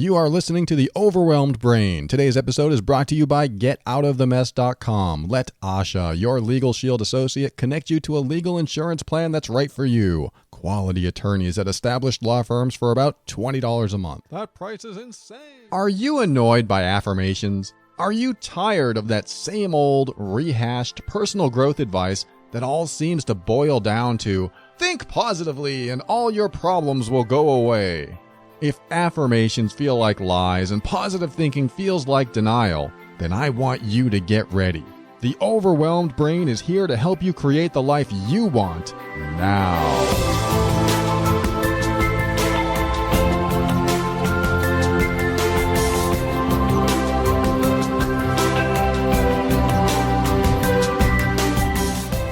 You are listening to The Overwhelmed Brain. Today's episode is brought to you by GetOutOfTheMess.com. Let Asha, your Legal Shield associate, connect you to a legal insurance plan that's right for you. Quality attorneys at established law firms for about $20 a month. That price is insane. Are you annoyed by affirmations? Are you tired of that same old, rehashed personal growth advice that all seems to boil down to, think positively and all your problems will go away? If affirmations feel like lies and positive thinking feels like denial, then I want you to get ready. The Overwhelmed Brain is here to help you create the life you want now.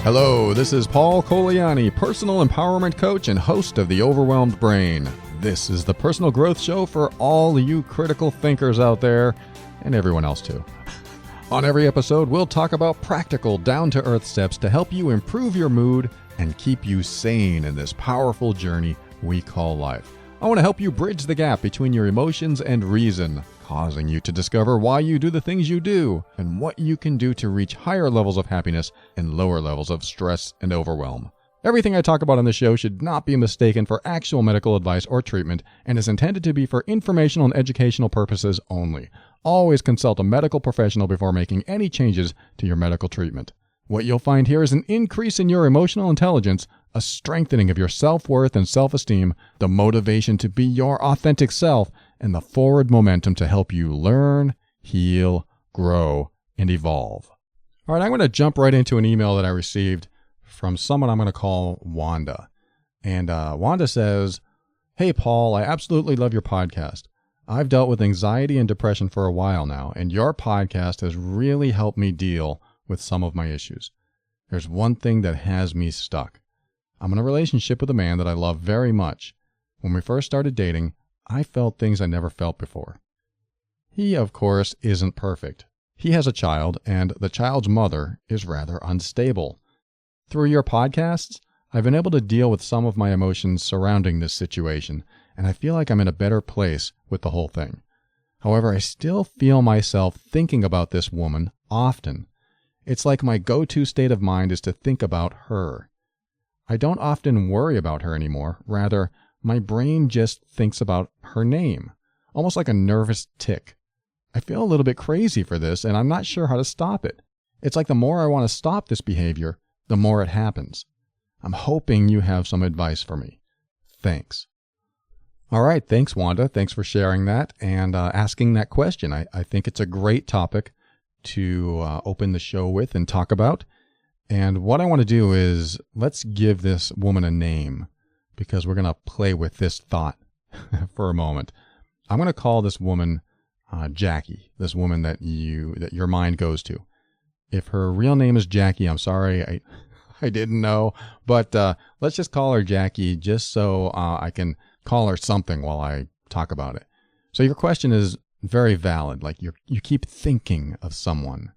Hello, this is Paul Coliani, personal empowerment coach and host of The Overwhelmed Brain. This is the personal growth show for all you critical thinkers out there, and everyone else too. On every episode, we'll talk about practical, down-to-earth steps to help you improve your mood and keep you sane in this powerful journey we call life. I want to help you bridge the gap between your emotions and reason, causing you to discover why you do the things you do and what you can do to reach higher levels of happiness and lower levels of stress and overwhelm. Everything I talk about on this show should not be mistaken for actual medical advice or treatment and is intended to be for informational and educational purposes only. Always consult a medical professional before making any changes to your medical treatment. What you'll find here is an increase in your emotional intelligence, a strengthening of your self-worth and self-esteem, the motivation to be your authentic self, and the forward momentum to help you learn, heal, grow, and evolve. All right, I'm going to jump right into an email that I received from someone I'm going to call Wanda. And Wanda says, "Hey, Paul, I absolutely love your podcast. I've dealt with anxiety and depression for a while now, and your podcast has really helped me deal with some of my issues. There's one thing that has me stuck. I'm in a relationship with a man that I love very much. When we first started dating, I felt things I never felt before. He, of course, isn't perfect. He has a child, and the child's mother is rather unstable. Through your podcasts, I've been able to deal with some of my emotions surrounding this situation, and I feel like I'm in a better place with the whole thing. However, I still feel myself thinking about this woman often. It's like my go-to state of mind is to think about her. I don't often worry about her anymore. Rather, my brain just thinks about her name, almost like a nervous tick. I feel a little bit crazy for this, and I'm not sure how to stop it. It's like the more I want to stop this behavior, the more it happens. I'm hoping you have some advice for me. Thanks." All right. Thanks, Wanda. Thanks for sharing that and asking that question. I think it's a great topic to open the show with and talk about. And what I want to do is let's give this woman a name because we're going to play with this thought for a moment. I'm going to call this woman Jackie, this woman that your mind goes to. If her real name is Jackie, I'm sorry, I didn't know, but let's just call her Jackie just so I can call her something while I talk about it. So your question is very valid. Like you keep thinking of someone,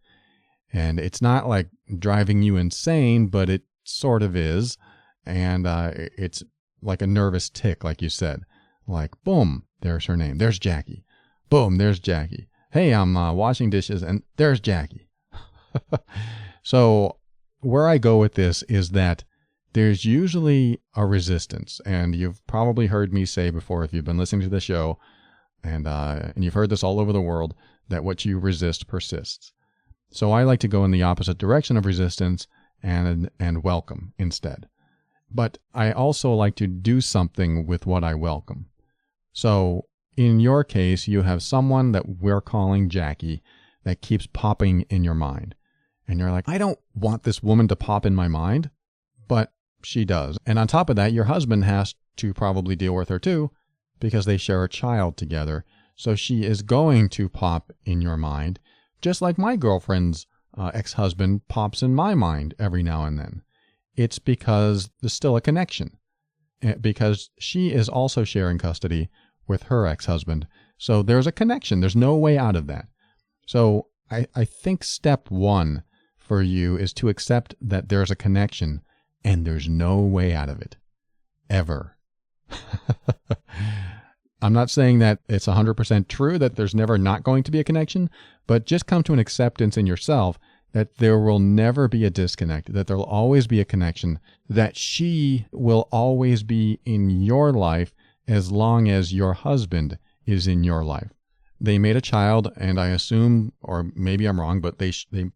and it's not like driving you insane, but it sort of is, and it's like a nervous tick, like you said. Like, boom, there's her name. There's Jackie. Boom, there's Jackie. Hey, I'm washing dishes, and there's Jackie. So where I go with this is that there's usually a resistance, and you've probably heard me say before if you've been listening to the show, and you've heard this all over the world, that what you resist persists. So I like to go in the opposite direction of resistance and welcome instead. But I also like to do something with what I welcome. So in your case, you have someone that we're calling Jackie that keeps popping in your mind. And you're like, I don't want this woman to pop in my mind, but she does. And on top of that, your husband has to probably deal with her too, because they share a child together. So she is going to pop in your mind, just like my girlfriend's ex-husband pops in my mind every now and then. It's because there's still a connection, because she is also sharing custody with her ex-husband. So there's a connection. There's no way out of that. So I think step one for you is to accept that there's a connection and there's no way out of it. Ever. I'm not saying that it's 100% true that there's never not going to be a connection, but just come to an acceptance in yourself that there will never be a disconnect, that there will always be a connection, that she will always be in your life as long as your husband is in your life. They made a child, and I assume, or maybe I'm wrong, but they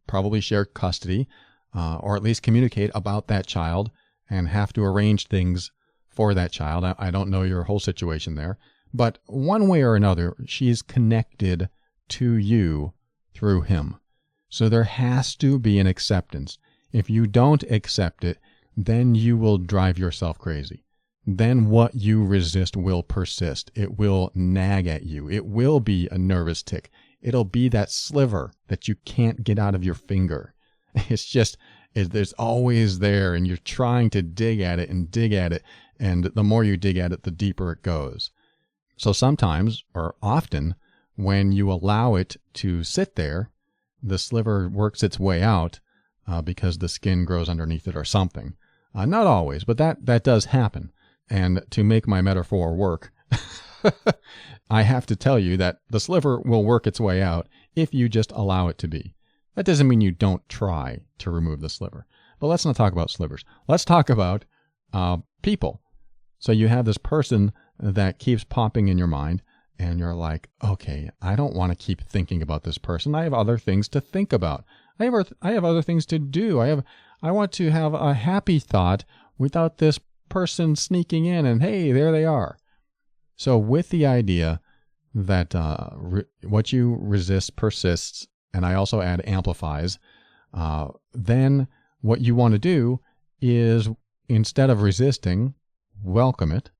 probably share custody, or at least communicate about that child and have to arrange things for that child. I don't know your whole situation there, but one way or another, she's connected to you through him. So there has to be an acceptance. If you don't accept it, then you will drive yourself crazy. Then what you resist will persist. It will nag at you. It will be a nervous tick. It'll be that sliver that you can't get out of your finger. It's always there, and you're trying to dig at it, and the more you dig at it, the deeper it goes. So sometimes, or often, when you allow it to sit there, the sliver works its way out because the skin grows underneath it or something. Not always, but that does happen. And to make my metaphor work, I have to tell you that the sliver will work its way out if you just allow it to be. That doesn't mean you don't try to remove the sliver. But let's not talk about slivers. Let's talk about people. So you have this person that keeps popping in your mind, and you're like, okay, I don't want to keep thinking about this person. I have other things to think about. I have other things to do. I want to have a happy thought without this person sneaking in and, hey, there they are. So with the idea that what you resist persists, and I also add amplifies, then what you want to do is, instead of resisting, welcome it.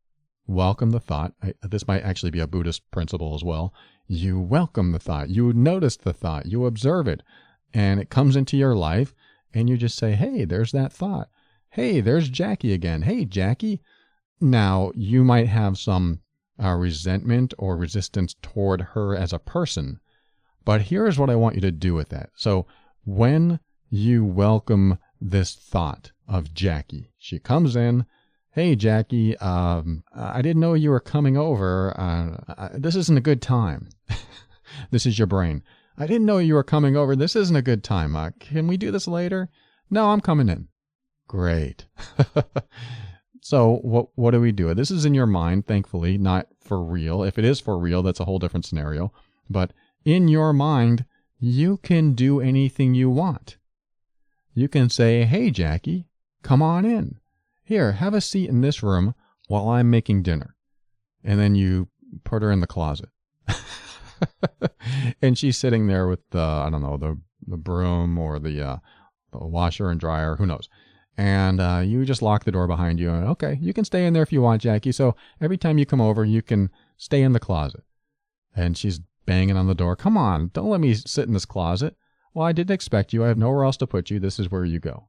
Welcome the thought. This might actually be a Buddhist principle as well. You welcome the thought. You notice the thought. You observe it. And it comes into your life, and you just say, hey, there's that thought. Hey, there's Jackie again. Hey, Jackie. Now, you might have some resentment or resistance toward her as a person, but here's what I want you to do with that. So when you welcome this thought of Jackie, she comes in, hey, Jackie, I didn't know you were coming over. This isn't a good time. This is your brain. I didn't know you were coming over. This isn't a good time. Can we do this later? No, I'm coming in. Great. So what do we do? This is in your mind, thankfully, not for real. If it is for real, that's a whole different scenario. But in your mind, you can do anything you want. You can say, hey, Jackie, come on in. Here, have a seat in this room while I'm making dinner. And then you put her in the closet. And she's sitting there with the broom or the washer and dryer, who knows. And you just lock the door behind you. And, okay, you can stay in there if you want, Jackie. So every time you come over, you can stay in the closet. And she's banging on the door. Come on, don't let me sit in this closet. Well, I didn't expect you. I have nowhere else to put you. This is where you go.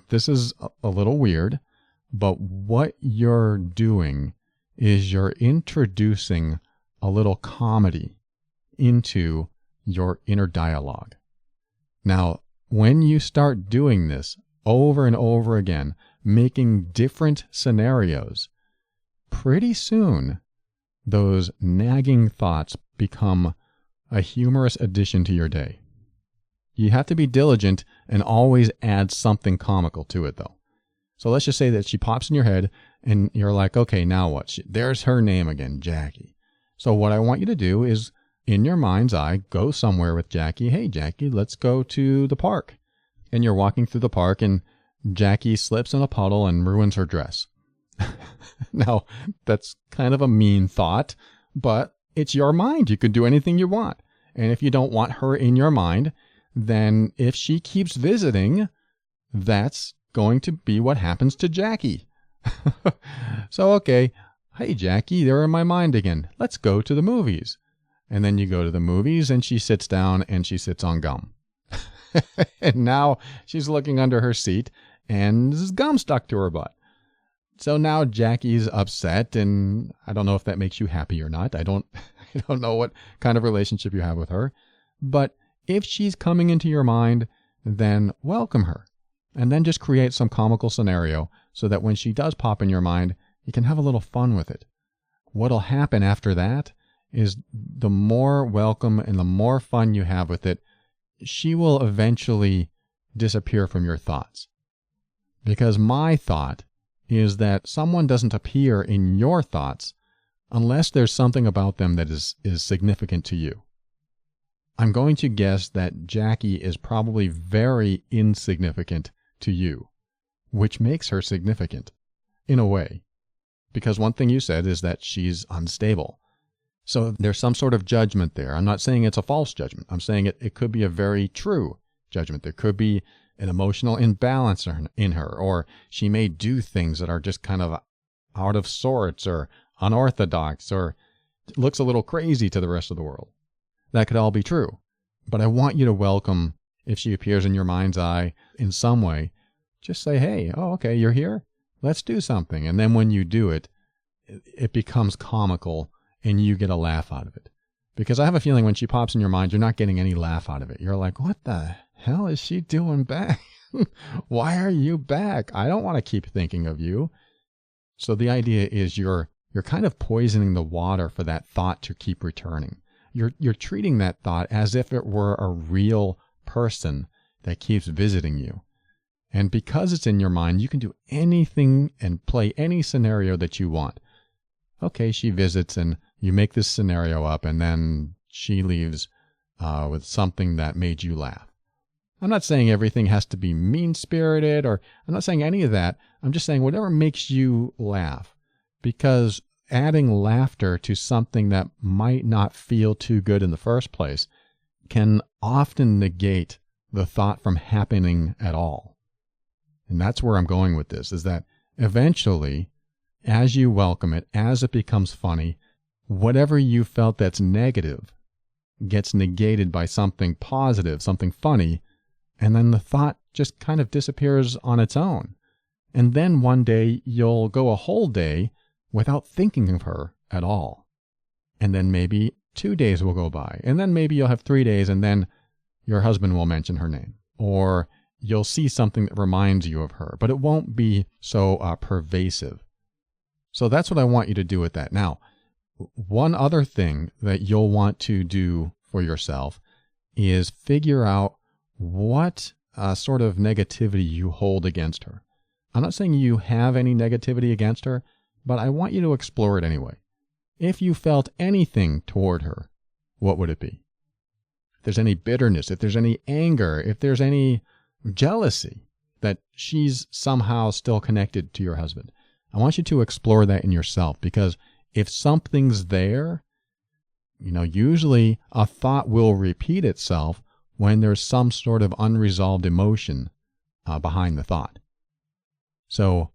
This is a little weird, but what you're doing is you're introducing a little comedy into your inner dialogue. Now, when you start doing this over and over again, making different scenarios, pretty soon those nagging thoughts become a humorous addition to your day. You have to be diligent and always add something comical to it, though. So let's just say that she pops in your head and you're like, okay, now what? There's her name again, Jackie. So what I want you to do is, in your mind's eye, go somewhere with Jackie. Hey, Jackie, let's go to the park. And you're walking through the park and Jackie slips in a puddle and ruins her dress. Now, that's kind of a mean thought, but it's your mind. You can do anything you want. And if you don't want her in your mind, then if she keeps visiting, that's going to be what happens to Jackie. So, okay, hey, Jackie, they're in my mind again. Let's go to the movies. And then you go to the movies and she sits down and she sits on gum. And now she's looking under her seat and there's gum stuck to her butt. So now Jackie's upset, and I don't know if that makes you happy or not. I don't know what kind of relationship you have with her. But if she's coming into your mind, then welcome her. And then just create some comical scenario so that when she does pop in your mind, you can have a little fun with it. what'll happen after that is the more welcome and the more fun you have with it, she will eventually disappear from your thoughts. Because my thought is that someone doesn't appear in your thoughts unless there's something about them that is significant to you. I'm going to guess that Jackie is probably very insignificant to you, which makes her significant, in a way. Because one thing you said is that she's unstable. So there's some sort of judgment there. I'm not saying it's a false judgment. I'm saying it could be a very true judgment. There could be an emotional imbalance in her, or she may do things that are just kind of out of sorts or unorthodox or looks a little crazy to the rest of the world. That could all be true. But I want you to welcome, if she appears in your mind's eye in some way, just say, hey, oh, okay, you're here? Let's do something. And then when you do it, it becomes comical and you get a laugh out of it. Because I have a feeling when she pops in your mind, you're not getting any laugh out of it. You're like, what the hell is she doing back? Why are you back? I don't want to keep thinking of you. So the idea is you're kind of poisoning the water for that thought to keep returning. You're treating that thought as if it were a real person that keeps visiting you. And because it's in your mind, you can do anything and play any scenario that you want. Okay, she visits and you make this scenario up and then she leaves with something that made you laugh. I'm not saying everything has to be mean-spirited, or I'm not saying any of that. I'm just saying whatever makes you laugh. Because adding laughter to something that might not feel too good in the first place can often negate the thought from happening at all. And that's where I'm going with this, is that eventually, as you welcome it, as it becomes funny, whatever you felt that's negative gets negated by something positive, something funny, and then the thought just kind of disappears on its own. And then one day you'll go a whole day without thinking of her at all. And then maybe 2 days will go by. And then maybe you'll have 3 days and then your husband will mention her name. Or you'll see something that reminds you of her. But it won't be so pervasive. So that's what I want you to do with that. Now, one other thing that you'll want to do for yourself is figure out what sort of negativity you hold against her. I'm not saying you have any negativity against her, but I want you to explore it anyway. If you felt anything toward her, what would it be? If there's any bitterness, if there's any anger, if there's any jealousy that she's somehow still connected to your husband, I want you to explore that in yourself, because if something's there, usually a thought will repeat itself when there's some sort of unresolved emotion behind the thought. So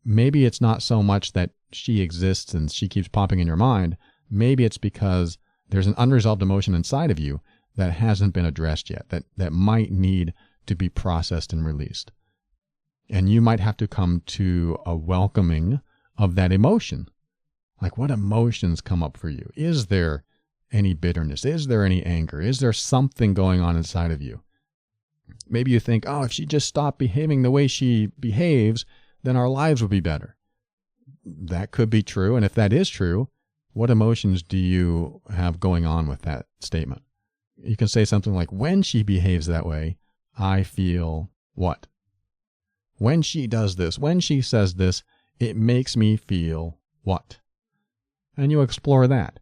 maybe it's not so much that she exists and she keeps popping in your mind. Maybe it's because there's an unresolved emotion inside of you that hasn't been addressed yet, that might need to be processed and released. And you might have to come to a welcoming of that emotion. Like, what emotions come up for you? Is there any bitterness? Is there any anger? Is there something going on inside of you? Maybe you think, if she just stopped behaving the way she behaves, then our lives would be better. That could be true. And if that is true, what emotions do you have going on with that statement? You can say something like, when she behaves that way, I feel what? When she does this, when she says this, it makes me feel what? And you explore that.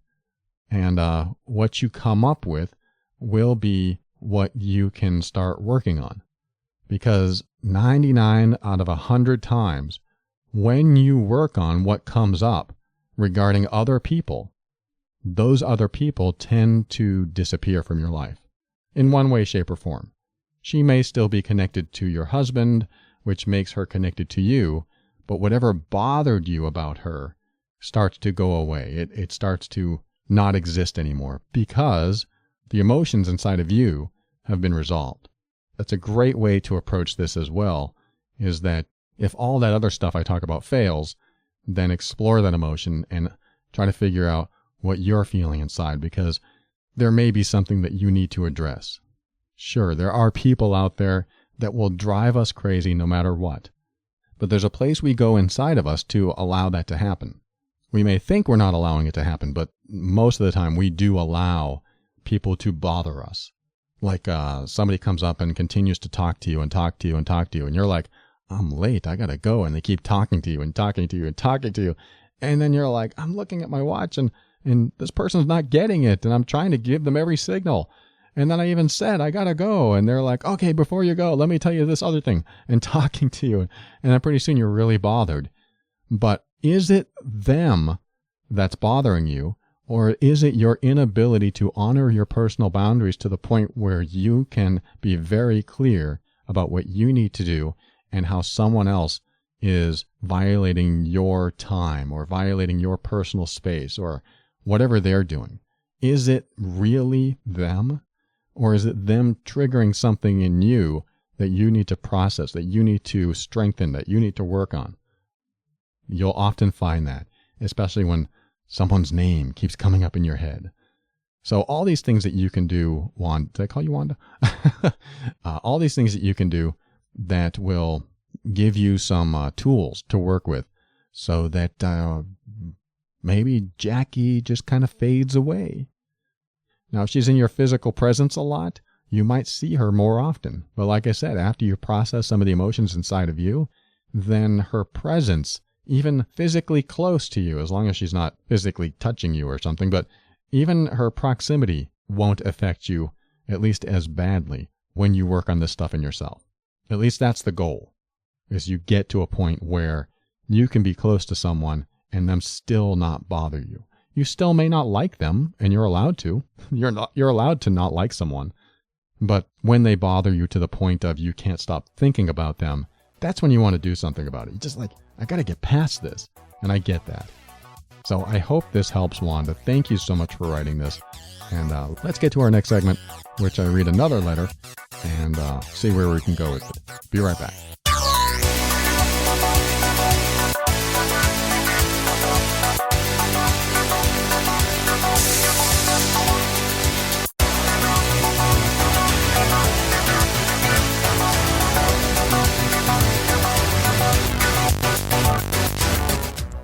And what you come up with will be what you can start working on. Because 99 out of 100 times, when you work on what comes up regarding other people, those other people tend to disappear from your life in one way, shape, or form. She may still be connected to your husband, which makes her connected to you, but whatever bothered you about her starts to go away. It starts to not exist anymore because the emotions inside of you have been resolved. That's a great way to approach this as well, is that if all that other stuff I talk about fails, then explore that emotion and try to figure out what you're feeling inside, because there may be something that you need to address. Sure, there are people out there that will drive us crazy no matter what, but there's a place we go inside of us to allow that to happen. We may think we're not allowing it to happen, but most of the time we do allow people to bother us. Like somebody comes up and continues to talk to you and talk to you and talk to you, and you're like, I'm late, I gotta go. And they keep talking to you and talking to you and talking to you. And then you're like, I'm looking at my watch and this person's not getting it. And I'm trying to give them every signal. And then I even said, I gotta go. And they're like, okay, before you go, let me tell you this other thing. And talking to you. And then pretty soon you're really bothered. But is it them that's bothering you? Or is it your inability to honor your personal boundaries to the point where you can be very clear about what you need to do and how someone else is violating your time or violating your personal space or whatever they're doing? Is it really them? Or is it them triggering something in you that you need to process, that you need to strengthen, that you need to work on? You'll often find that, especially when someone's name keeps coming up in your head. So all these things that you can do, Wanda, did I call you Wanda? All these things that you can do that will give you some tools to work with so that maybe Jackie just kind of fades away. Now, if she's in your physical presence a lot, you might see her more often. But like I said, after you process some of the emotions inside of you, then her presence, even physically close to you, as long as she's not physically touching you or something, but even her proximity won't affect you at least as badly when you work on this stuff in yourself. At least that's the goal, is you get to a point where you can be close to someone and them still not bother you. You still may not like them, and you're allowed to. You're allowed to not like someone. But when they bother you to the point of you can't stop thinking about them, that's when you want to do something about it. You're just like, I got to get past this. And I get that. So I hope this helps, Wanda. Thank you so much for writing this. And let's get to our next segment, which I read another letter and see where we can go with it. Be right back.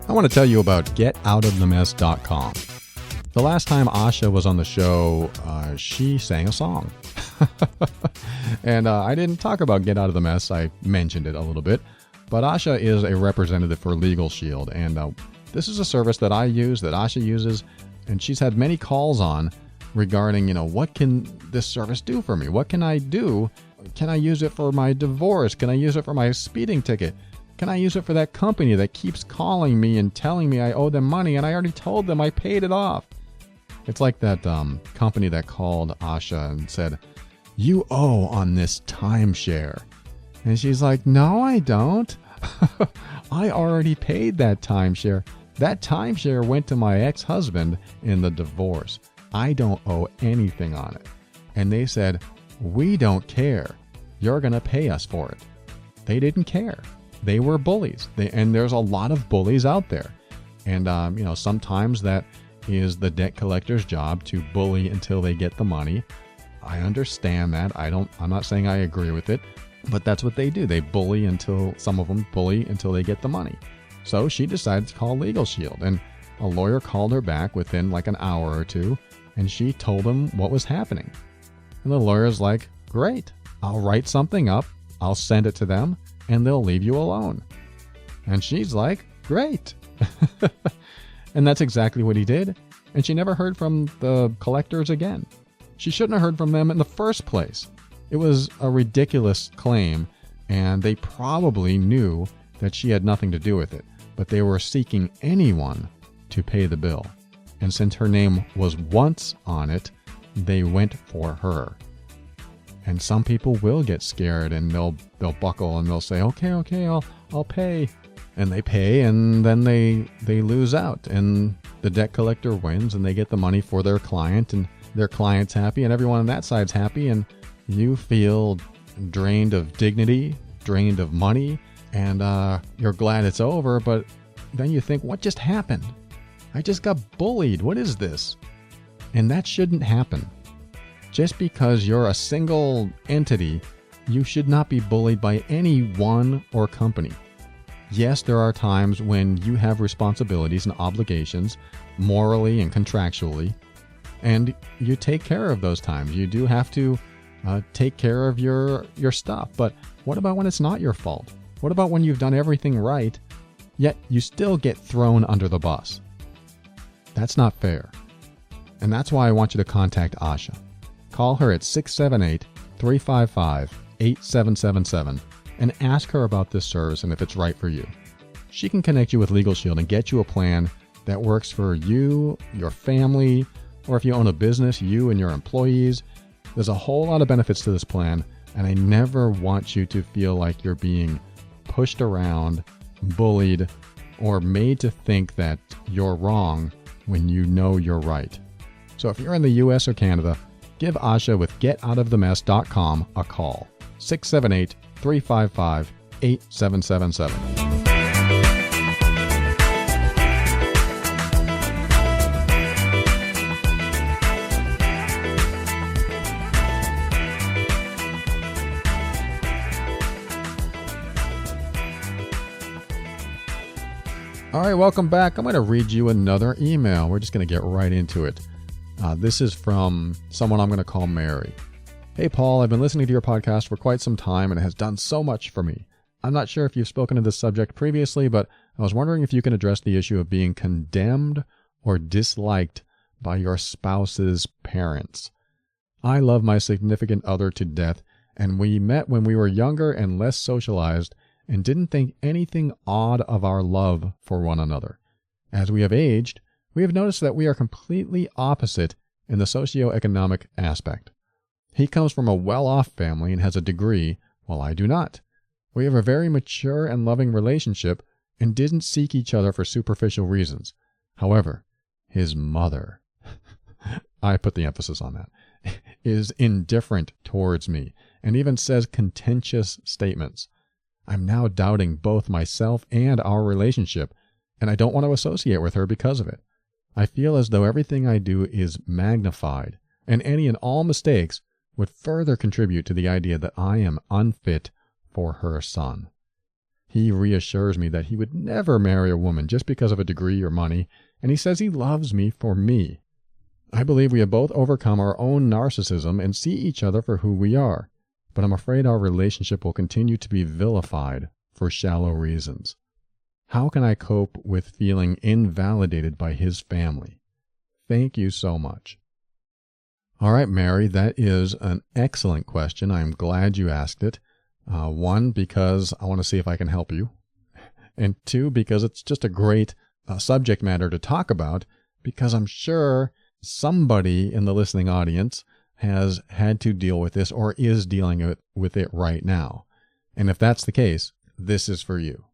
I want to tell you about getoutofthemess.com. The last time Asha was on the show, she sang a song. And I didn't talk about Get Out of the Mess. I mentioned it a little bit. But Asha is a representative for Legal Shield. And this is a service that I use, that Asha uses. And she's had many calls on regarding, what can this service do for me? What can I do? Can I use it for my divorce? Can I use it for my speeding ticket? Can I use it for that company that keeps calling me and telling me I owe them money and I already told them I paid it off? It's like that company that called Asha and said, you owe on this timeshare. And she's like, no, I don't. I already paid that timeshare. That timeshare went to my ex-husband in the divorce. I don't owe anything on it. And they said, we don't care. You're going to pay us for it. They didn't care. They were bullies. And there's a lot of bullies out there. And, sometimes that is the debt collector's job to bully until they get the money. I understand that. I'm not saying I agree with it, but that's what they do. They bully some of them bully until they get the money. So she decided to call Legal Shield, and a lawyer called her back within like an hour or two, and she told him what was happening. And the lawyer's like, great, I'll write something up, I'll send it to them, and they'll leave you alone. And she's like, great. And that's exactly what he did. And she never heard from the collectors again. She shouldn't have heard from them in the first place. It was a ridiculous claim, and they probably knew that she had nothing to do with it, but they were seeking anyone to pay the bill. And since her name was once on it, they went for her. And some people will get scared and they'll buckle and they'll say, okay, I'll pay. And they pay, and then they lose out, and the debt collector wins, and they get the money for their client, and their client's happy, and everyone on that side's happy, and you feel drained of dignity, drained of money, and you're glad it's over, but then you think, what just happened? I just got bullied. What is this? And that shouldn't happen. Just because you're a single entity, you should not be bullied by anyone or company. Yes, there are times when you have responsibilities and obligations, morally and contractually, and you take care of those times. You do have to take care of your stuff. But what about when it's not your fault? What about when you've done everything right, yet you still get thrown under the bus? That's not fair. And that's why I want you to contact Asha. Call her at 678-355-8777 and ask her about this service and if it's right for you. She can connect you with Legal Shield and get you a plan that works for you, your family, or if you own a business, you and your employees. There's a whole lot of benefits to this plan, and I never want you to feel like you're being pushed around, bullied, or made to think that you're wrong when you know you're right. So if you're in the US or Canada, give Asha with getoutofthemess.com a call. 678-355-8777. All right, welcome back. I'm going to read you another email. We're just going to get right into it. This is from someone I'm going to call Mary. Hey, Paul, I've been listening to your podcast for quite some time and it has done so much for me. I'm not sure if you've spoken to this subject previously, but I was wondering if you can address the issue of being condemned or disliked by your spouse's parents. I love my significant other to death, and we met when we were younger and less socialized and didn't think anything odd of our love for one another. As we have aged, we have noticed that we are completely opposite in the socioeconomic aspect. He comes from a well-off family and has a degree, while I do not. We have a very mature and loving relationship and didn't seek each other for superficial reasons. However, his mother, I put the emphasis on that, is indifferent towards me and even says contentious statements. I'm now doubting both myself and our relationship, and I don't want to associate with her because of it. I feel as though everything I do is magnified, and any and all mistakes would further contribute to the idea that I am unfit for her son. He reassures me that he would never marry a woman just because of a degree or money, and he says he loves me for me. I believe we have both overcome our own narcissism and see each other for who we are, but I'm afraid our relationship will continue to be vilified for shallow reasons. How can I cope with feeling invalidated by his family? Thank you so much. All right, Mary, that is an excellent question. I'm glad you asked it. One, because I want to see if I can help you. And two, because it's just a great subject matter to talk about, because I'm sure somebody in the listening audience has had to deal with this or is dealing with it right now. And if that's the case, this is for you.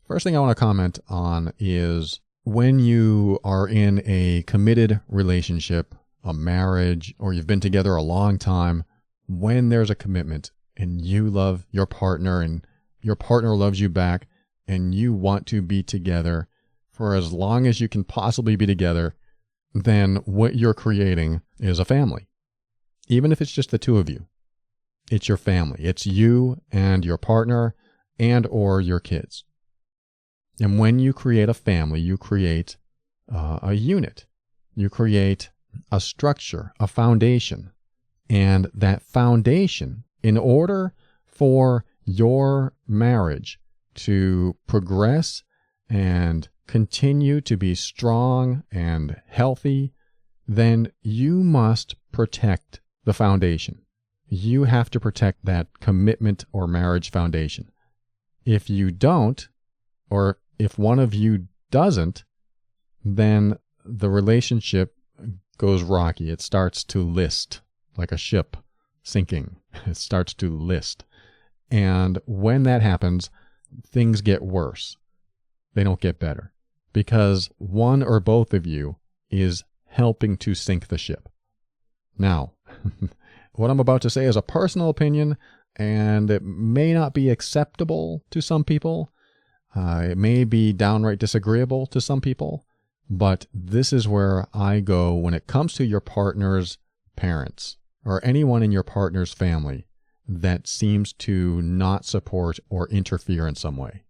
First thing I want to comment on is when you are in a committed relationship, a marriage, or you've been together a long time, when there's a commitment and you love your partner and your partner loves you back and you want to be together for as long as you can possibly be together, then what you're creating is a family. Even if it's just the two of you, it's your family. It's you and your partner and or your kids. And when you create a family, you create a unit. You create a structure, a foundation. And that foundation, in order for your marriage to progress and continue to be strong and healthy, then you must protect the foundation. You have to protect that commitment or marriage foundation. If you don't, or if one of you doesn't, then the relationship goes rocky. It starts to list like a ship sinking. It starts to list. And when that happens, things get worse. They don't get better because one or both of you is helping to sink the ship. Now, what I'm about to say is a personal opinion, and it may not be acceptable to some people. It may be downright disagreeable to some people, but this is where I go when it comes to your partner's parents or anyone in your partner's family that seems to not support or interfere in some way.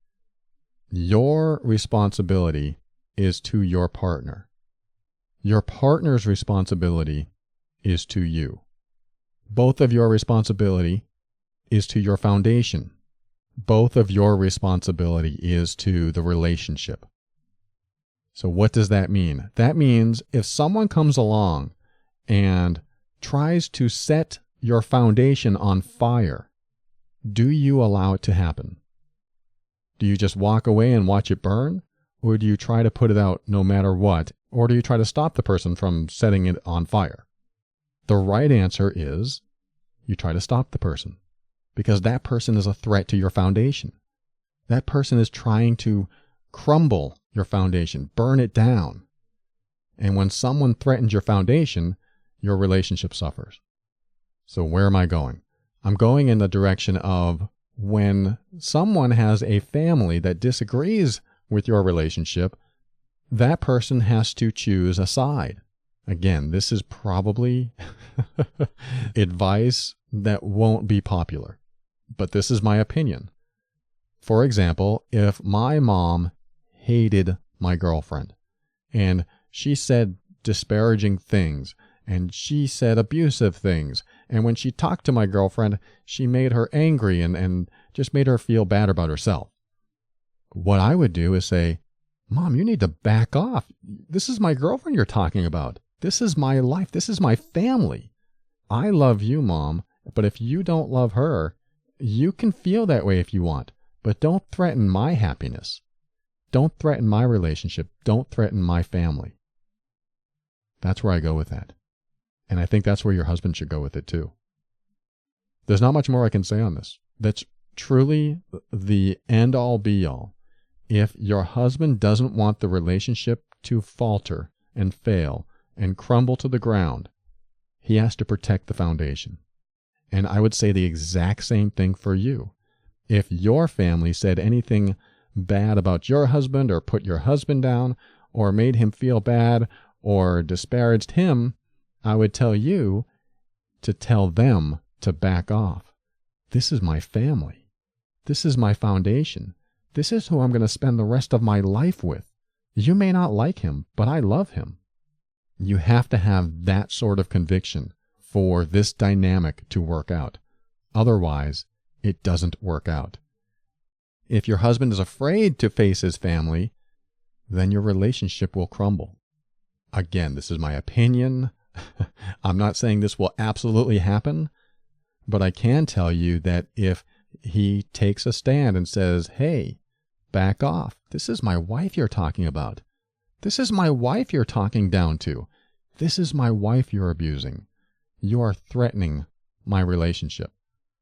Your responsibility is to your partner. Your partner's responsibility is to you. Both of your responsibility is to your foundation. Both of your responsibility is to the relationship. So what does that mean? That means if someone comes along and tries to set your foundation on fire, do you allow it to happen? Do you just walk away and watch it burn? Or do you try to put it out no matter what? Or do you try to stop the person from setting it on fire? The right answer is you try to stop the person, because that person is a threat to your foundation. That person is trying to crumble your foundation, burn it down. And when someone threatens your foundation, your relationship suffers. So where am I going? I'm going in the direction of when someone has a family that disagrees with your relationship, that person has to choose a side. Again, this is probably advice that won't be popular, but this is my opinion. For example, if my mom hated my girlfriend and she said disparaging things and she said abusive things, and when she talked to my girlfriend, she made her angry and just made her feel bad about herself. What I would do is say, Mom, you need to back off. This is my girlfriend you're talking about. This is my life. This is my family. I love you, Mom, but if you don't love her, you can feel that way if you want, but don't threaten my happiness. Don't threaten my relationship. Don't threaten my family. That's where I go with that. And I think that's where your husband should go with it too. There's not much more I can say on this. That's truly the end-all be-all. If your husband doesn't want the relationship to falter and fail and crumble to the ground, he has to protect the foundation. And I would say the exact same thing for you. If your family said anything bad about your husband or put your husband down or made him feel bad or disparaged him, I would tell you to tell them to back off. This is my family. This is my foundation. This is who I'm going to spend the rest of my life with. You may not like him, but I love him. You have to have that sort of conviction for this dynamic to work out. Otherwise, it doesn't work out. If your husband is afraid to face his family, then your relationship will crumble. Again, this is my opinion. I'm not saying this will absolutely happen, but I can tell you that if he takes a stand and says, hey, back off. This is my wife you're talking about. This is my wife you're talking down to. This is my wife you're abusing. You are threatening my relationship.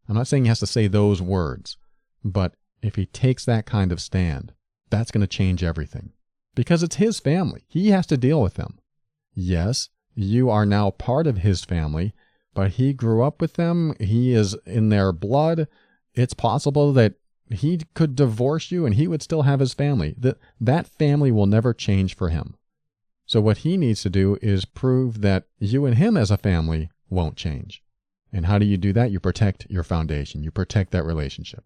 I'm not saying he has to say those words, but if he takes that kind of stand, that's going to change everything. Because it's his family. He has to deal with them. Yes, you are now part of his family, but he grew up with them. He is in their blood. It's possible that he could divorce you and he would still have his family. That family will never change for him. So what he needs to do is prove that you and him as a family won't change. And how do you do that? You protect your foundation. You protect that relationship.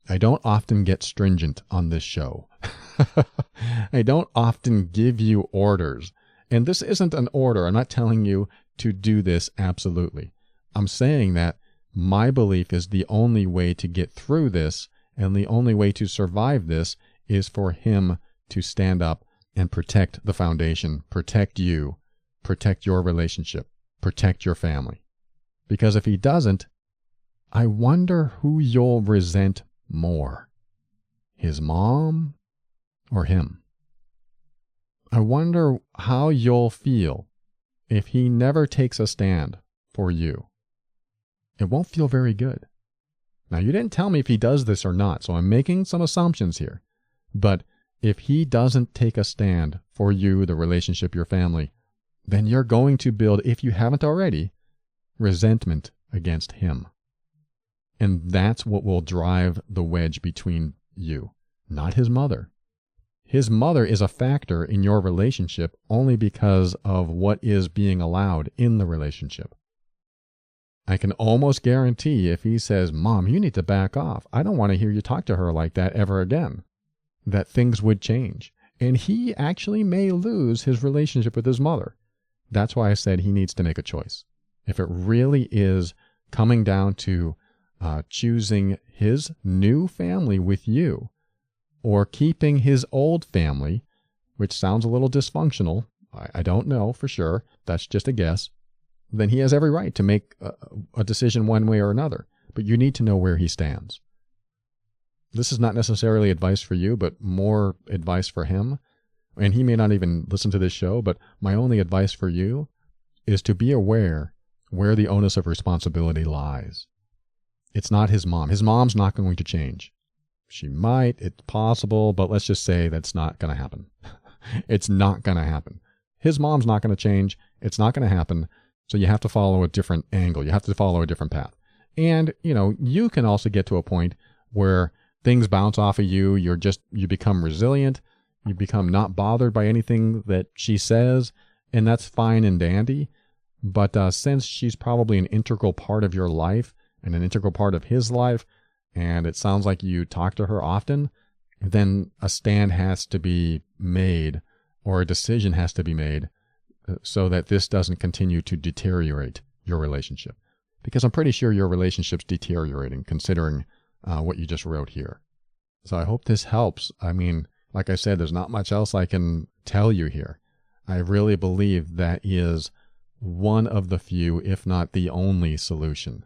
I don't often get stringent on this show. I don't often give you orders. And this isn't an order. I'm not telling you to do this absolutely. I'm saying that my belief is the only way to get through this and the only way to survive this is for him to stand up and protect the foundation, protect you, protect your relationship, protect your family. Because if he doesn't, I wonder who you'll resent more, his mom or him. I wonder how you'll feel if he never takes a stand for you. It won't feel very good. Now, you didn't tell me if he does this or not, so I'm making some assumptions here. But if he doesn't take a stand for you, the relationship, your family, then you're going to build, if you haven't already, resentment against him. And that's what will drive the wedge between you, not his mother. His mother is a factor in your relationship only because of what is being allowed in the relationship. I can almost guarantee if he says, Mom, you need to back off. I don't want to hear you talk to her like that ever again. that things would change. And he actually may lose his relationship with his mother. That's why I said he needs to make a choice. If it really is coming down to choosing his new family with you or keeping his old family, which sounds a little dysfunctional, I don't know for sure, that's just a guess, then he has every right to make a decision one way or another. But you need to know where he stands. This is not necessarily advice for you, but more advice for him. And he may not even listen to this show, but my only advice for you is to be aware where the onus of responsibility lies. It's not his mom. His mom's not going to change. She might, it's possible, but let's just say that's not going to happen. It's not going to happen. His mom's not going to change. It's not going to happen. So you have to follow a different angle. You have to follow a different path. And, you can also get to a point where things bounce off of you. You become resilient. You become not bothered by anything that she says. And that's fine and dandy. But since she's probably an integral part of your life and an integral part of his life, and it sounds like you talk to her often, then a stand has to be made or a decision has to be made so that this doesn't continue to deteriorate your relationship. Because I'm pretty sure your relationship's deteriorating considering what you just wrote here. So I hope this helps. I mean, like I said, there's not much else I can tell you here. I really believe that is one of the few, if not the only solution.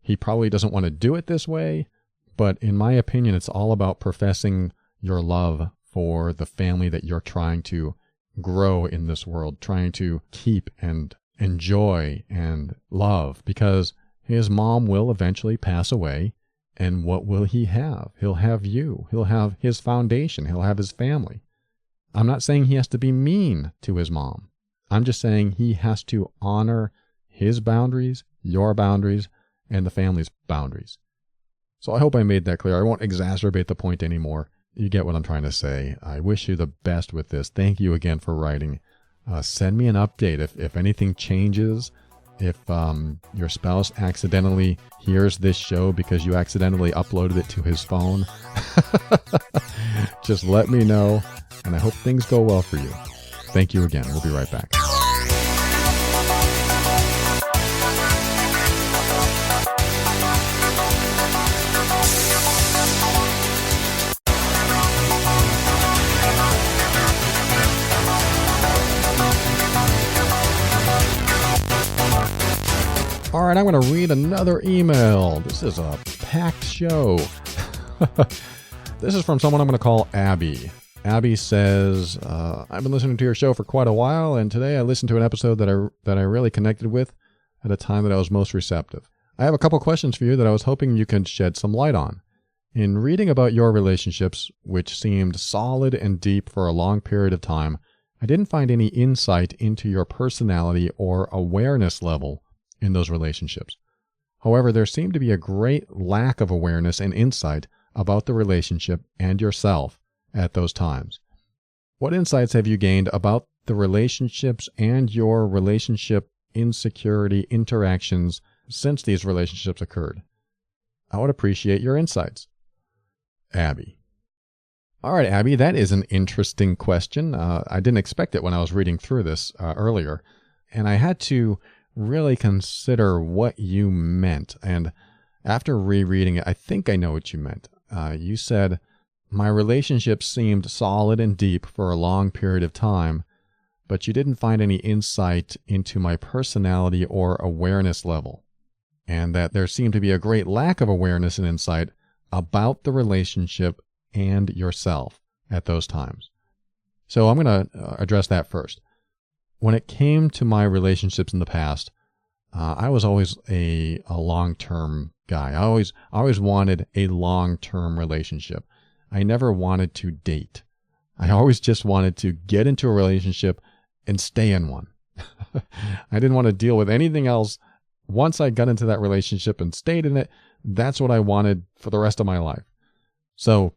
He probably doesn't want to do it this way, but in my opinion, it's all about professing your love for the family that you're trying to grow in this world, trying to keep and enjoy and love, because his mom will eventually pass away. And what will he have? He'll have you. He'll have his foundation. He'll have his family. I'm not saying he has to be mean to his mom. I'm just saying he has to honor his boundaries, your boundaries, and the family's boundaries. So I hope I made that clear. I won't exacerbate the point anymore. You get what I'm trying to say. I wish you the best with this. Thank you again for writing. Send me an update if anything changes. If your spouse accidentally hears this show because you accidentally uploaded it to his phone, just let me know, and I hope things go well for you. Thank you again. We'll be right back. All right, I'm going to read another email. This is a packed show. This is from someone I'm going to call Abby. Abby says, I've been listening to your show for quite a while, and today I listened to an episode that I really connected with at a time that I was most receptive. I have a couple questions for you that I was hoping you could shed some light on. In reading about your relationships, which seemed solid and deep for a long period of time, I didn't find any insight into your personality or awareness level in those relationships. However, there seemed to be a great lack of awareness and insight about the relationship and yourself at those times. What insights have you gained about the relationships and your relationship insecurity interactions since these relationships occurred? I would appreciate your insights. Abby. All right, Abby, that is an interesting question. I didn't expect it when I was reading through this earlier, and I had to really consider what you meant. And after rereading it, I think I know what you meant. You said, my relationship seemed solid and deep for a long period of time, but you didn't find any insight into my personality or awareness level, and that there seemed to be a great lack of awareness and insight about the relationship and yourself at those times. So I'm going to address that first. When it came to my relationships in the past, I was always a long-term guy. I always wanted a long-term relationship. I never wanted to date. I always just wanted to get into a relationship and stay in one. I didn't want to deal with anything else. Once I got into that relationship and stayed in it, that's what I wanted for the rest of my life. So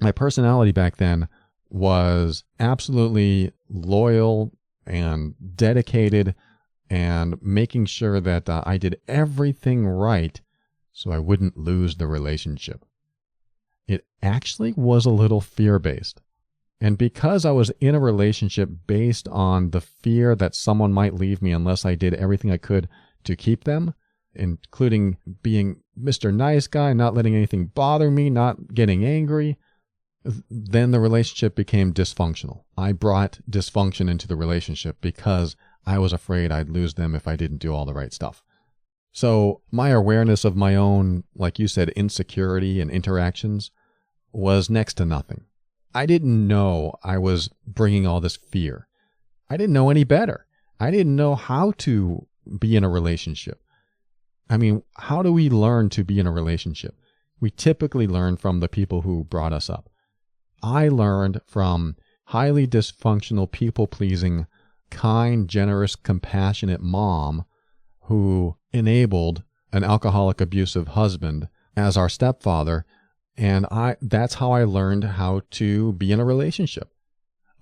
my personality back then was absolutely loyal and dedicated and making sure that I did everything right so I wouldn't lose the relationship. it actually was a little fear-based. And because I was in a relationship based on the fear that someone might leave me unless I did everything I could to keep them, including being Mr. Nice Guy, not letting anything bother me, not getting angry, then the relationship became dysfunctional. I brought dysfunction into the relationship because I was afraid I'd lose them if I didn't do all the right stuff. So my awareness of my own, like you said, insecurity and interactions was next to nothing. I didn't know I was bringing all this fear. I didn't know any better. I didn't know how to be in a relationship. I mean, how do we learn to be in a relationship? We typically learn from the people who brought us up. I learned from highly dysfunctional, people-pleasing, kind, generous, compassionate mom who enabled an alcoholic, abusive husband as our stepfather. And that's how I learned how to be in a relationship.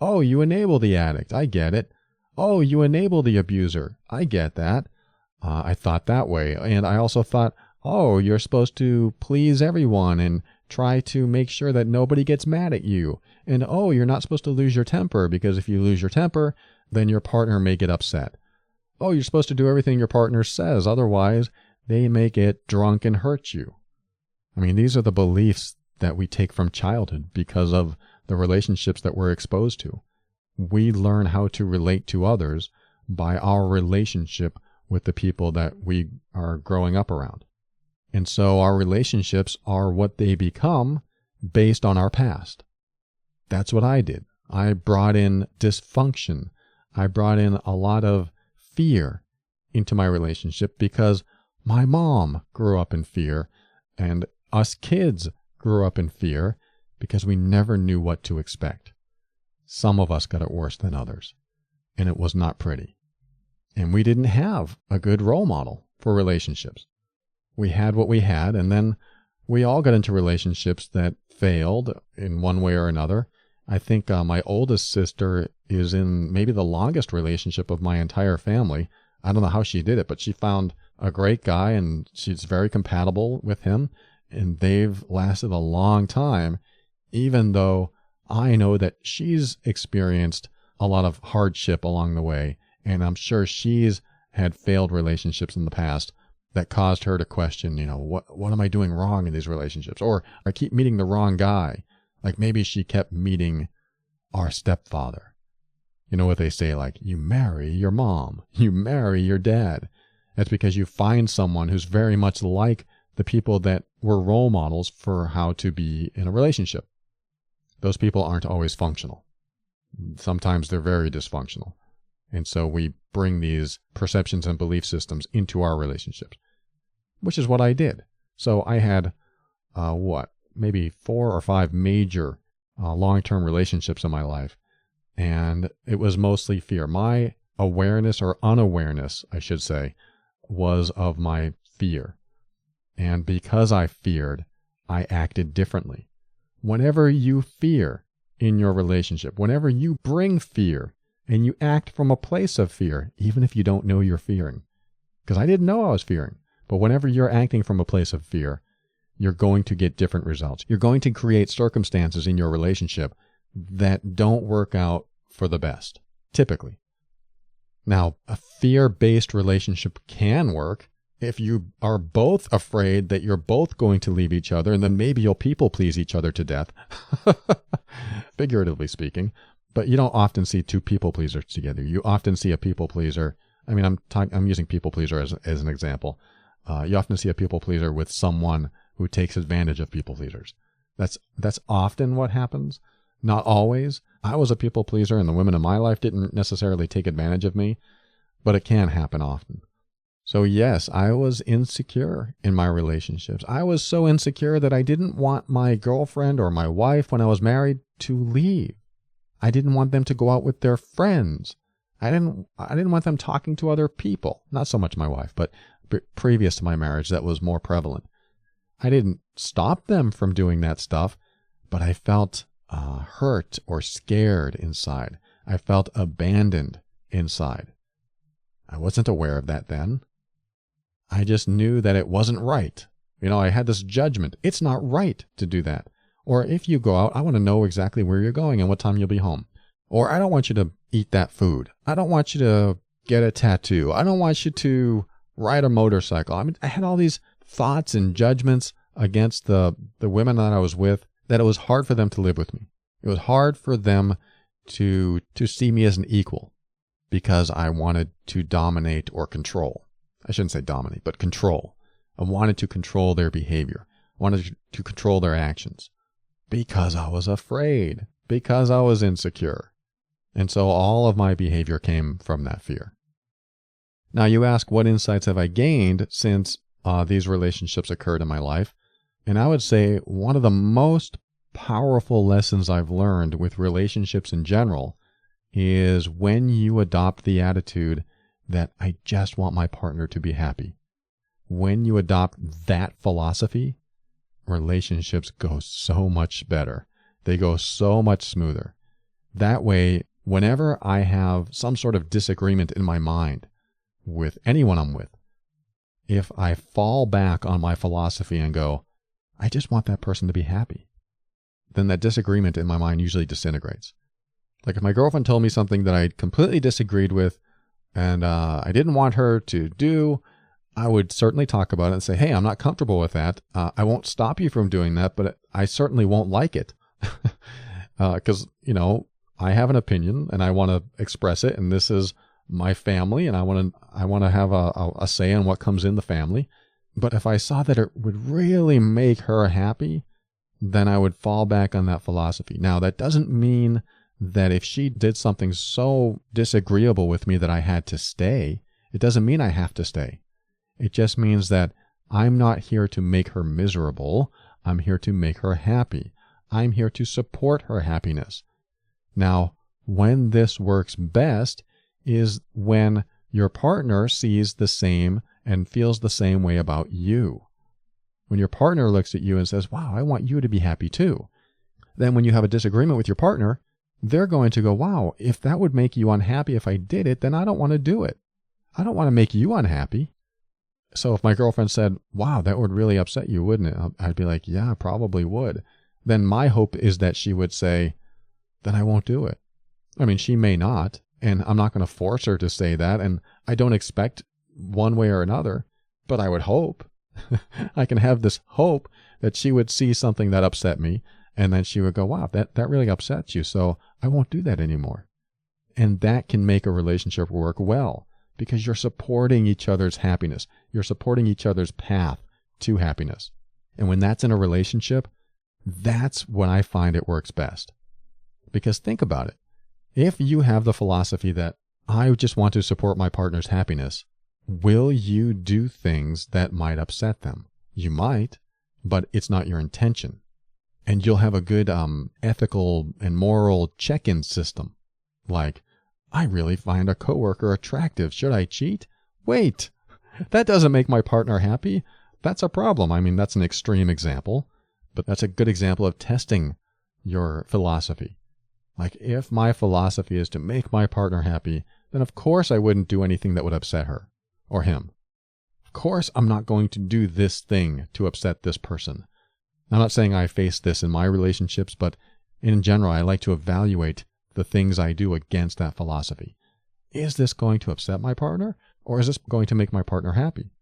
Oh, you enable the addict. I get it. Oh, you enable the abuser. I get that. I thought that way. And I also thought, oh, you're supposed to please everyone and try to make sure that nobody gets mad at you. And oh, you're not supposed to lose your temper because if you lose your temper, then your partner may get upset. Oh, you're supposed to do everything your partner says. Otherwise, they may get drunk and hurt you. I mean, these are the beliefs that we take from childhood because of the relationships that we're exposed to. We learn how to relate to others by our relationship with the people that we are growing up around. And so our relationships are what they become based on our past. That's what I did. I brought in dysfunction. I brought in a lot of fear into my relationship because my mom grew up in fear and us kids grew up in fear because we never knew what to expect. Some of us got it worse than others, and it was not pretty. And we didn't have a good role model for relationships. We had what we had, and then we all got into relationships that failed in one way or another. I think my oldest sister is in maybe the longest relationship of my entire family. I don't know how she did it, but she found a great guy, and she's very compatible with him. And they've lasted a long time, even though I know that she's experienced a lot of hardship along the way. And I'm sure she's had failed relationships in the past that caused her to question, what am I doing wrong in these relationships? Or I keep meeting the wrong guy. Like maybe she kept meeting our stepfather. You know what they say, like, you marry your mom, you marry your dad. That's because you find someone who's very much like the people that were role models for how to be in a relationship. Those people aren't always functional. Sometimes they're very dysfunctional. And so we bring these perceptions and belief systems into our relationships, which is what I did. So I had, maybe 4 or 5 major long-term relationships in my life. And it was mostly fear. My awareness or unawareness, I should say, was of my fear. And because I feared, I acted differently. Whenever you fear in your relationship, whenever you bring fear and you act from a place of fear, even if you don't know you're fearing, because I didn't know I was fearing, but whenever you're acting from a place of fear, you're going to get different results. You're going to create circumstances in your relationship that don't work out for the best, typically. Now, a fear-based relationship can work if you are both afraid that you're both going to leave each other, and then maybe you'll people please each other to death, figuratively speaking. But you don't often see 2 people pleasers together. You often see a people pleaser. I mean, I'm using people pleaser as an example. You often see a people pleaser with someone who takes advantage of people pleasers. That's often what happens. Not always. I was a people pleaser, and the women in my life didn't necessarily take advantage of me, but it can happen often. So yes, I was insecure in my relationships. I was so insecure that I didn't want my girlfriend or my wife when I was married to leave. I didn't want them to go out with their friends. I didn't want them talking to other people. Not so much my wife, but previous to my marriage, that was more prevalent. I didn't stop them from doing that stuff, but I felt hurt or scared inside. I felt abandoned inside. I wasn't aware of that then. I just knew that it wasn't right. I had this judgment. It's not right to do that. Or if you go out, I want to know exactly where you're going and what time you'll be home. Or I don't want you to eat that food. I don't want you to get a tattoo. I don't want you to ride a motorcycle. I mean, I had all these thoughts and judgments against the women that I was with that it was hard for them to live with me. It was hard for them to see me as an equal because I wanted to dominate or control. I shouldn't say dominate, but control. I wanted to control their behavior. I wanted to control their actions because I was afraid, because I was insecure. And so all of my behavior came from that fear. Now you ask, what insights have I gained since these relationships occurred in my life? And I would say one of the most powerful lessons I've learned with relationships in general is when you adopt the attitude that I just want my partner to be happy. When you adopt that philosophy, relationships go so much better. They go so much smoother. That way, whenever I have some sort of disagreement in my mind with anyone I'm with, if I fall back on my philosophy and go, I just want that person to be happy, then that disagreement in my mind usually disintegrates. Like if my girlfriend told me something that I completely disagreed with and I didn't want her to do, I would certainly talk about it and say, hey, I'm not comfortable with that. I won't stop you from doing that, but I certainly won't like it. Because, I have an opinion and I want to express it, and this is my family, and I want to have a say in what comes in the family. But if I saw that it would really make her happy, then I would fall back on that philosophy. Now, that doesn't mean that if she did something so disagreeable with me that I had to stay, it doesn't mean I have to stay. It just means that I'm not here to make her miserable. I'm here to make her happy. I'm here to support her happiness. Now, when this works best is when your partner sees the same and feels the same way about you. When your partner looks at you and says, wow, I want you to be happy too. Then when you have a disagreement with your partner, they're going to go, wow, if that would make you unhappy if I did it, then I don't want to do it. I don't want to make you unhappy. So if my girlfriend said, wow, that would really upset you, wouldn't it? I'd be like, yeah, probably would. Then my hope is that she would say, then I won't do it. I mean, she may not, and I'm not going to force her to say that, and I don't expect one way or another, but I would hope. I can have this hope that she would see something that upset me, and then she would go, wow, that really upsets you, so I won't do that anymore. And that can make a relationship work well, because you're supporting each other's happiness. You're supporting each other's path to happiness. And when that's in a relationship, that's when I find it works best. Because think about it. If you have the philosophy that I just want to support my partner's happiness, will you do things that might upset them? You might, but it's not your intention. And you'll have a good ethical and moral check-in system. Like, I really find a coworker attractive. Should I cheat? Wait, that doesn't make my partner happy. That's a problem. I mean, that's an extreme example, but that's a good example of testing your philosophy. Like, if my philosophy is to make my partner happy, then of course I wouldn't do anything that would upset her or him. Of course I'm not going to do this thing to upset this person. I'm not saying I face this in my relationships, but in general, I like to evaluate the things I do against that philosophy. Is this going to upset my partner, or is this going to make my partner happy?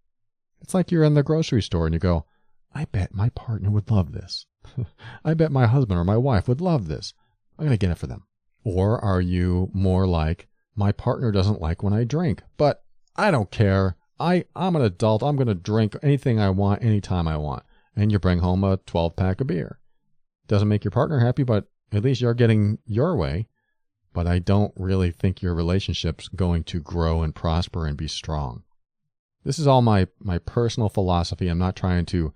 It's like you're in the grocery store and you go, I bet my partner would love this. I bet my husband or my wife would love this. I'm going to get it for them. Or are you more like, my partner doesn't like when I drink, but I don't care. I'm an adult. I'm going to drink anything I want, anytime I want. And you bring home a 12-pack of beer. Doesn't make your partner happy, but at least you're getting your way. But I don't really think your relationship's going to grow and prosper and be strong. This is all my personal philosophy. I'm not trying to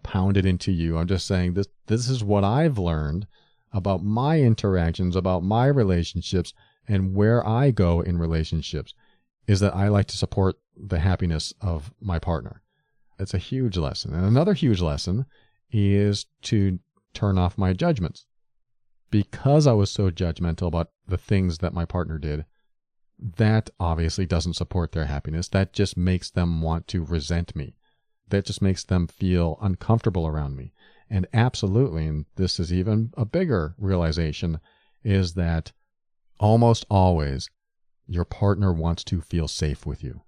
pound it into you. I'm just saying this is what I've learned about my interactions, about my relationships, and where I go in relationships, is that I like to support the happiness of my partner. It's a huge lesson. And another huge lesson is to turn off my judgments. Because I was so judgmental about the things that my partner did, that obviously doesn't support their happiness. That just makes them want to resent me. That just makes them feel uncomfortable around me. And absolutely, and this is even a bigger realization, is that almost always your partner wants to feel safe with you.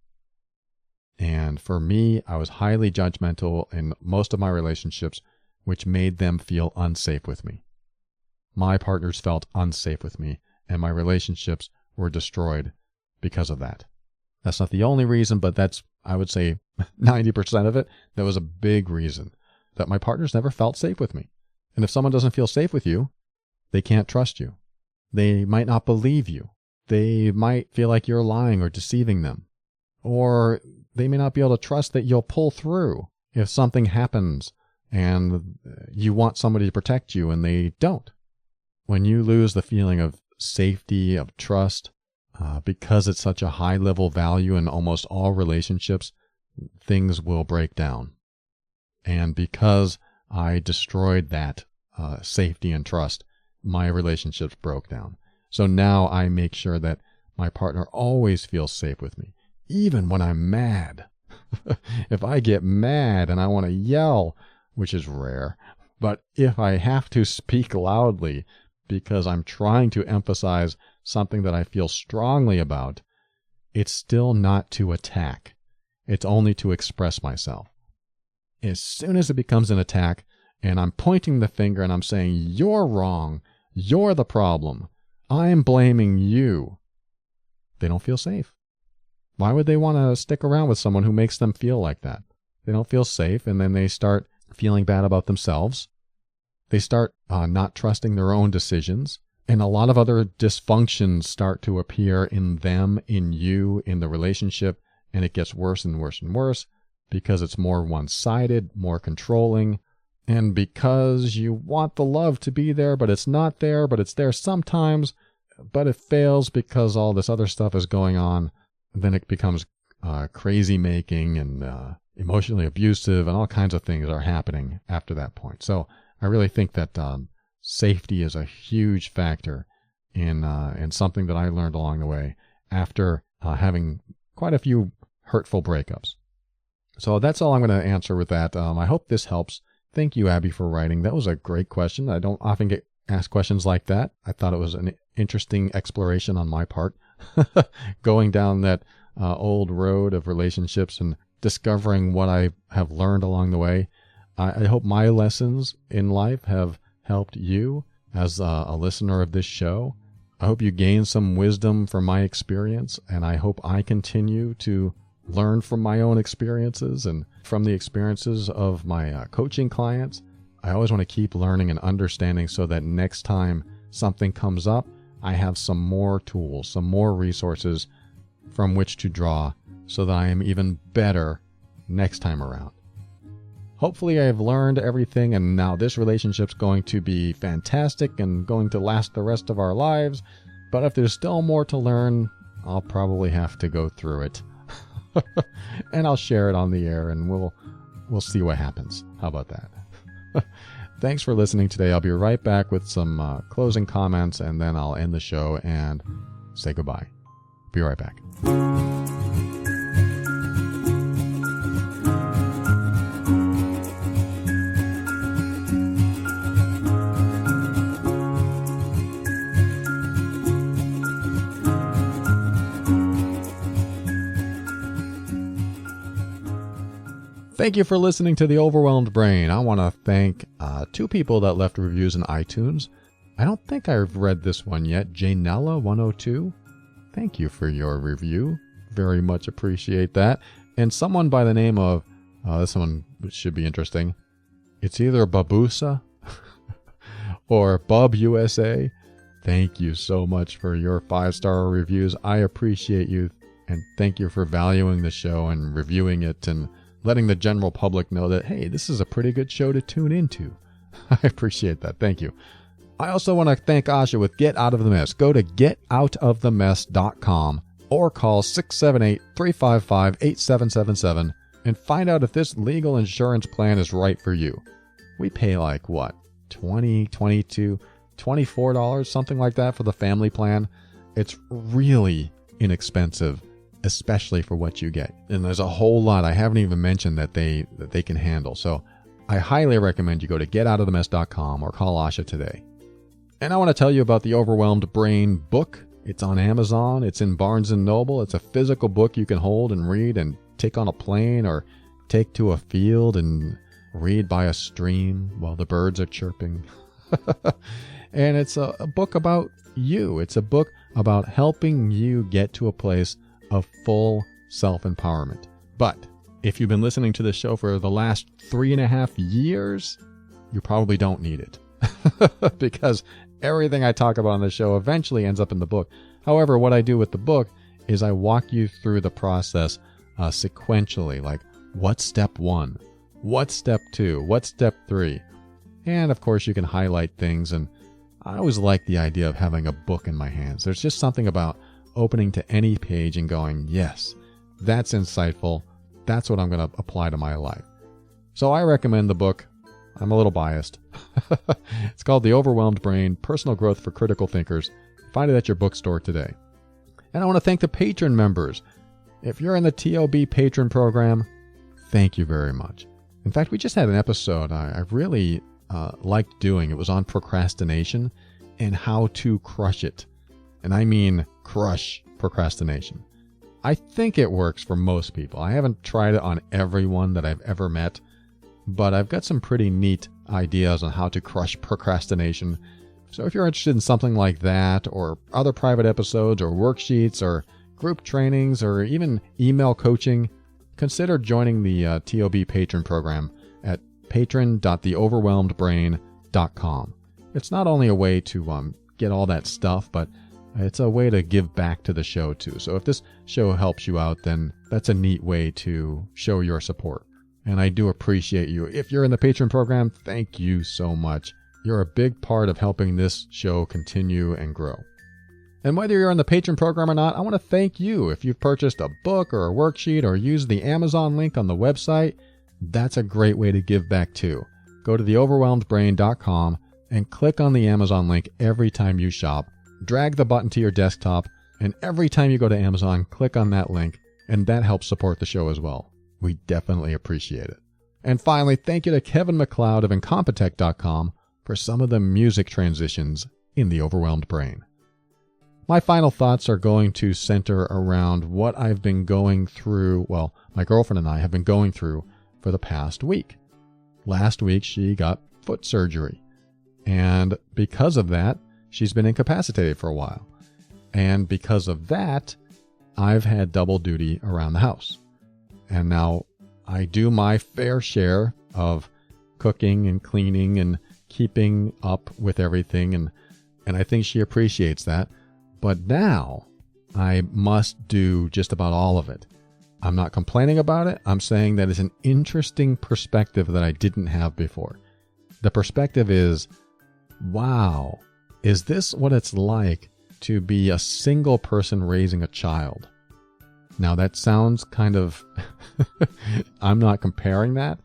And for me, I was highly judgmental in most of my relationships, which made them feel unsafe with me. My partners felt unsafe with me, and my relationships were destroyed because of that. That's not the only reason, but that's, I would say, 90% of it. That was a big reason, that my partners never felt safe with me. And if someone doesn't feel safe with you, they can't trust you. They might not believe you. They might feel like you're lying or deceiving them. Or they may not be able to trust that you'll pull through if something happens and you want somebody to protect you and they don't. When you lose the feeling of safety, of trust, because it's such a high level value in almost all relationships, things will break down. And because I destroyed that safety and trust, my relationships broke down. So now I make sure that my partner always feels safe with me, even when I'm mad. If I get mad and I want to yell, which is rare, but if I have to speak loudly because I'm trying to emphasize something that I feel strongly about, it's still not to attack. It's only to express myself. As soon as it becomes an attack and I'm pointing the finger and I'm saying, you're wrong, you're the problem, I'm blaming you, they don't feel safe. Why would they want to stick around with someone who makes them feel like that? They don't feel safe, and then they start feeling bad about themselves. They start not trusting their own decisions, and a lot of other dysfunctions start to appear in them, in you, in the relationship, and it gets worse and worse and worse because it's more one-sided, more controlling, and because you want the love to be there, but it's not there, but it's there sometimes, but it fails because all this other stuff is going on. Then it becomes crazy making and emotionally abusive, and all kinds of things are happening after that point. So I really think that safety is a huge factor in something that I learned along the way after having quite a few hurtful breakups. So that's all I'm going to answer with that. I hope this helps. Thank you, Abby, for writing. That was a great question. I don't often get asked questions like that. I thought it was an interesting exploration on my part, going down that old road of relationships and discovering what I have learned along the way. I hope my lessons in life have helped you as a listener of this show. I hope you gain some wisdom from my experience, and I hope I continue to learn from my own experiences and from the experiences of my coaching clients. I always want to keep learning and understanding so that next time something comes up, I have some more tools, some more resources from which to draw so that I am even better next time around. Hopefully I've learned everything, and now this relationship's going to be fantastic and going to last the rest of our lives. But if there's still more to learn, I'll probably have to go through it. And I'll share it on the air, and we'll see what happens. How about that? Thanks for listening today. I'll be right back with some closing comments, and then I'll end the show and say goodbye. Be right back. Thank you for listening to The Overwhelmed Brain. I want to thank two people that left reviews in iTunes. I don't think I've read this one yet. Janella102. Thank you for your review. Very much appreciate that. And someone by the name of, this one should be interesting. It's either Babusa or Bub USA. Thank you so much for your 5-star reviews. I appreciate you, and thank you for valuing the show and reviewing it and letting the general public know that, hey, this is a pretty good show to tune into. I appreciate that. Thank you. I also want to thank Asha with Get Out of the Mess. Go to getoutofthemess.com or call 678-355-8777 and find out if this legal insurance plan is right for you. We pay like, what, $20, $22, $24, something like that for the family plan. It's really inexpensive, especially for what you get. And there's a whole lot I haven't even mentioned that they can handle. So I highly recommend you go to getoutofthemess.com or call Asha today. And I want to tell you about the Overwhelmed Brain book. It's on Amazon. It's in Barnes & Noble. It's a physical book you can hold and read and take on a plane or take to a field and read by a stream while the birds are chirping. And it's a book about you. It's a book about helping you get to a place of full self-empowerment. But if you've been listening to this show for the last 3.5 years, you probably don't need it. Because everything I talk about on the show eventually ends up in the book. However, what I do with the book is I walk you through the process sequentially, like what's step 1, what's step 2, what's step 3. And of course, you can highlight things. And I always like the idea of having a book in my hands. There's just something about opening to any page and going, yes, that's insightful. That's what I'm going to apply to my life. So I recommend the book. I'm a little biased. It's called The Overwhelmed Brain, Personal Growth for Critical Thinkers. Find it at your bookstore today. And I want to thank the patron members. If you're in the TOB patron program, thank you very much. In fact, we just had an episode I really liked doing. It was on procrastination and how to crush it. And I mean crush procrastination. I think it works for most people. I haven't tried it on everyone that I've ever met, but I've got some pretty neat ideas on how to crush procrastination. So if you're interested in something like that, or other private episodes, or worksheets, or group trainings, or even email coaching, consider joining the TOB patron program at patron.theoverwhelmedbrain.com. It's not only a way to get all that stuff, but it's a way to give back to the show too. So if this show helps you out, then that's a neat way to show your support. And I do appreciate you. If you're in the patron program, thank you so much. You're a big part of helping this show continue and grow. And whether you're in the patron program or not, I want to thank you. If you've purchased a book or a worksheet or used the Amazon link on the website, that's a great way to give back too. Go to theoverwhelmedbrain.com and click on the Amazon link every time you shop. Drag the button to your desktop, and every time you go to Amazon, click on that link, and that helps support the show as well. We definitely appreciate it. And finally, thank you to Kevin MacLeod of Incompetech.com for some of the music transitions in The Overwhelmed Brain. My final thoughts are going to center around what I've been going through, well, my girlfriend and I have been going through for the past week. Last week, she got foot surgery, and because of that, she's been incapacitated for a while. And because of that, I've had double duty around the house. And now I do my fair share of cooking and cleaning and keeping up with everything. And I think she appreciates that. But now I must do just about all of it. I'm not complaining about it. I'm saying that it's an interesting perspective that I didn't have before. The perspective is, wow, is this what it's like to be a single person raising a child? Now that sounds kind of, I'm not comparing that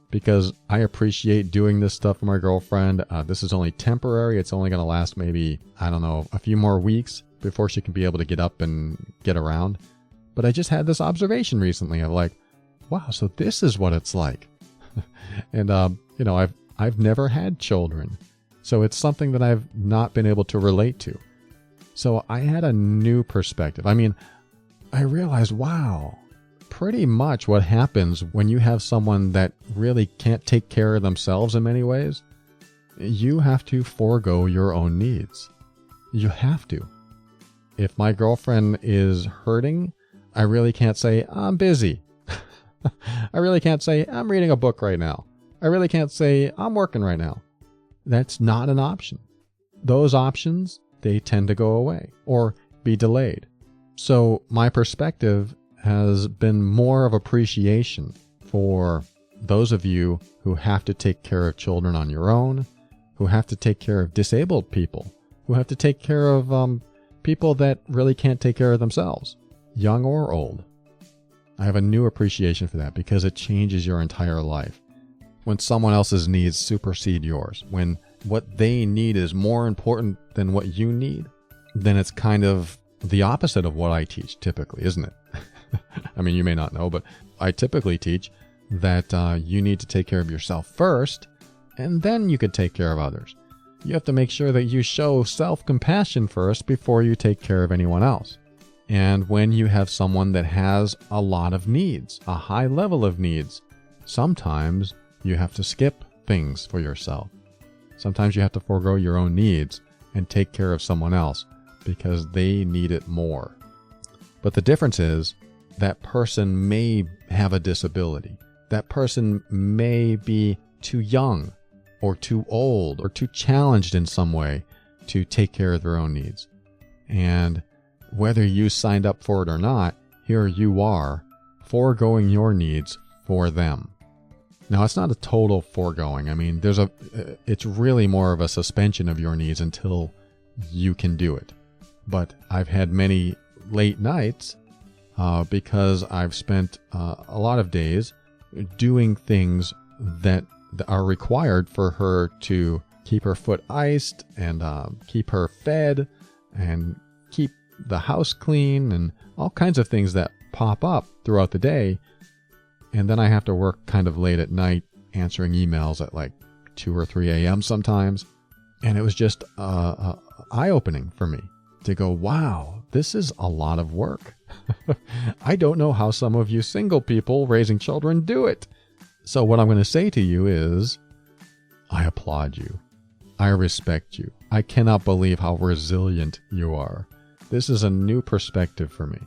because I appreciate doing this stuff for my girlfriend. This is only temporary. It's only going to last maybe, I don't know, a few more weeks before she can be able to get up and get around. But I just had this observation recently of like, wow, so this is what it's like. And, I've never had children. So it's something that I've not been able to relate to. So I had a new perspective. I mean, I realized, wow, pretty much what happens when you have someone that really can't take care of themselves in many ways, you have to forego your own needs. You have to. If my girlfriend is hurting, I really can't say, I'm busy. I really can't say, I'm reading a book right now. I really can't say, I'm working right now. That's not an option. Those options, they tend to go away or be delayed. So my perspective has been more of appreciation for those of you who have to take care of children on your own, who have to take care of disabled people, who have to take care of people that really can't take care of themselves, young or old. I have a new appreciation for that because it changes your entire life. When someone else's needs supersede yours, when what they need is more important than what you need, then it's kind of the opposite of what I teach typically, isn't it? I mean, you may not know, but I typically teach that you need to take care of yourself first, and then you could take care of others. You have to make sure that you show self-compassion first before you take care of anyone else. And when you have someone that has a lot of needs, a high level of needs, sometimes you have to skip things for yourself. Sometimes you have to forego your own needs and take care of someone else because they need it more. But the difference is that person may have a disability. That person may be too young or too old or too challenged in some way to take care of their own needs. And whether you signed up for it or not, here you are foregoing your needs for them. Now, it's not a total foregoing. I mean, it's really more of a suspension of your needs until you can do it. But I've had many late nights because I've spent a lot of days doing things that are required for her to keep her foot iced and keep her fed and keep the house clean and all kinds of things that pop up throughout the day. And then I have to work kind of late at night answering emails at like 2 or 3 a.m. sometimes. And it was just eye-opening for me to go, wow, this is a lot of work. I don't know how some of you single people raising children do it. So what I'm going to say to you is, I applaud you. I respect you. I cannot believe how resilient you are. This is a new perspective for me.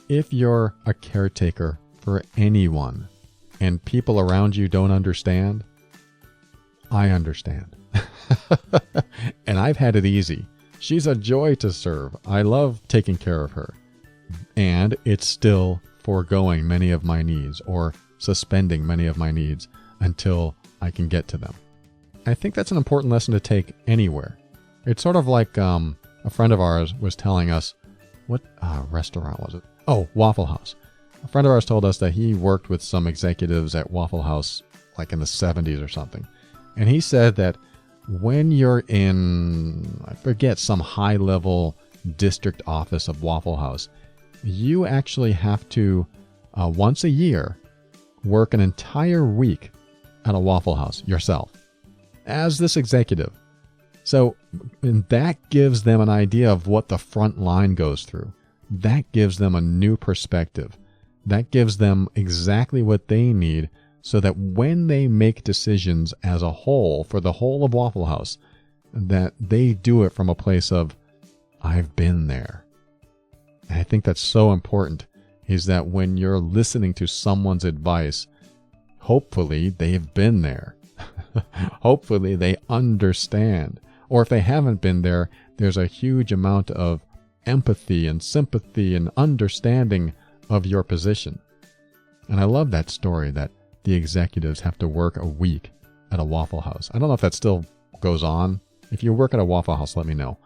If you're a caretaker for anyone and people around you don't understand, I understand. And I've had it easy. She's a joy to serve. I love taking care of her. And it's still foregoing many of my needs or suspending many of my needs until I can get to them. I think that's an important lesson to take anywhere. It's sort of like a friend of ours was telling us, what restaurant was it? Oh, Waffle House. A friend of ours told us that he worked with some executives at Waffle House like in the 70s or something. And he said that when you're in, I forget, some high-level district office of Waffle House, you actually have to, once a year, work an entire week at a Waffle House yourself as this executive. So and that gives them an idea of what the front line goes through. That gives them a new perspective. That gives them exactly what they need so that when they make decisions as a whole for the whole of Waffle House, that they do it from a place of, I've been there. And I think that's so important, is that when you're listening to someone's advice, hopefully they've been there. Hopefully they understand. Or if they haven't been there, there's a huge amount of empathy and sympathy and understanding of your position. And I love that story that the executives have to work a week at a Waffle House. I don't know if that still goes on. If you work at a Waffle House, let me know.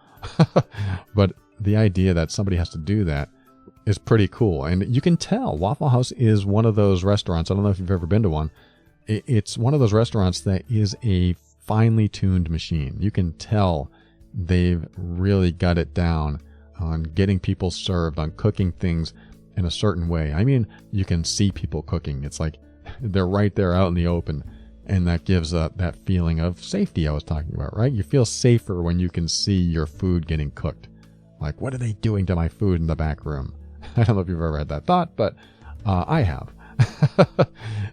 But the idea that somebody has to do that is pretty cool. And you can tell Waffle House is one of those restaurants. I don't know if you've ever been to one. It's one of those restaurants that is a finely tuned machine. You can tell they've really got it down on getting people served, on cooking things in a certain way. I mean, you can see people cooking. It's like they're right there out in the open. And that gives that feeling of safety I was talking about, right? You feel safer when you can see your food getting cooked. Like, what are they doing to my food in the back room? I don't know if you've ever had that thought, but I have.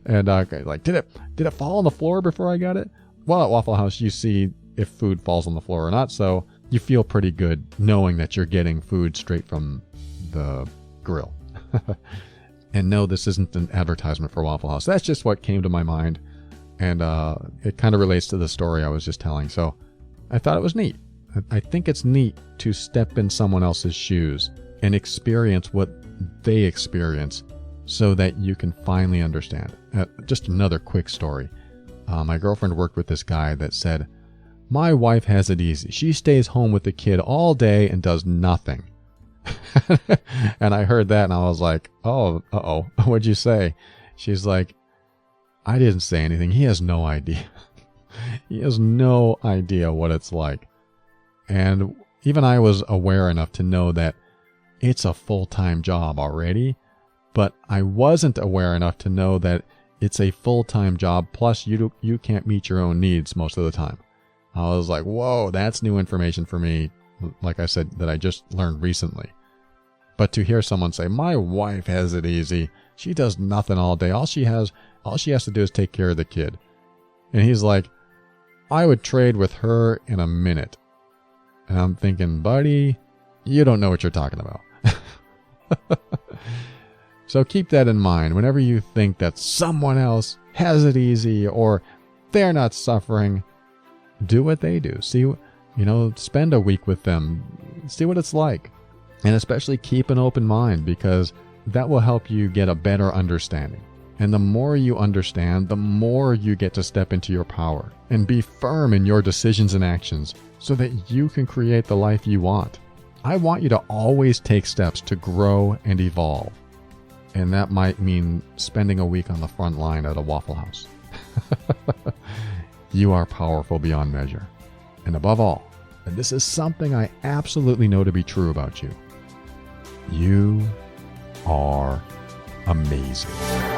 And like, did it fall on the floor before I got it? Well, at Waffle House, you see if food falls on the floor or not, so you feel pretty good knowing that you're getting food straight from the grill. And no, this isn't an advertisement for Waffle House. That's just what came to my mind. And it kind of relates to the story I was just telling. So I thought it was neat. I think it's neat to step in someone else's shoes and experience what they experience so that you can finally understand. Just another quick story. My girlfriend worked with this guy that said, my wife has it easy. She stays home with the kid all day and does nothing. And I heard that and I was like, oh, uh-oh, what'd you say? She's like, I didn't say anything. He has no idea. He has no idea what it's like. And even I was aware enough to know that it's a full-time job already, but I wasn't aware enough to know that It's a full-time job, plus you can't meet your own needs most of the time. I was like, whoa, that's new information for me, like I said, that I just learned recently. But to hear someone say, my wife has it easy. She does nothing all day. All she has to do is take care of the kid. And he's like, I would trade with her in a minute. And I'm thinking, buddy, you don't know what you're talking about. So keep that in mind whenever you think that someone else has it easy or they're not suffering. Do what they do. See, spend a week with them. See what it's like. And especially keep an open mind, because that will help you get a better understanding. And the more you understand, the more you get to step into your power and be firm in your decisions and actions so that you can create the life you want. I want you to always take steps to grow and evolve. And that might mean spending a week on the front line at a Waffle House. You are powerful beyond measure. And above all, and this is something I absolutely know to be true about you, you are amazing.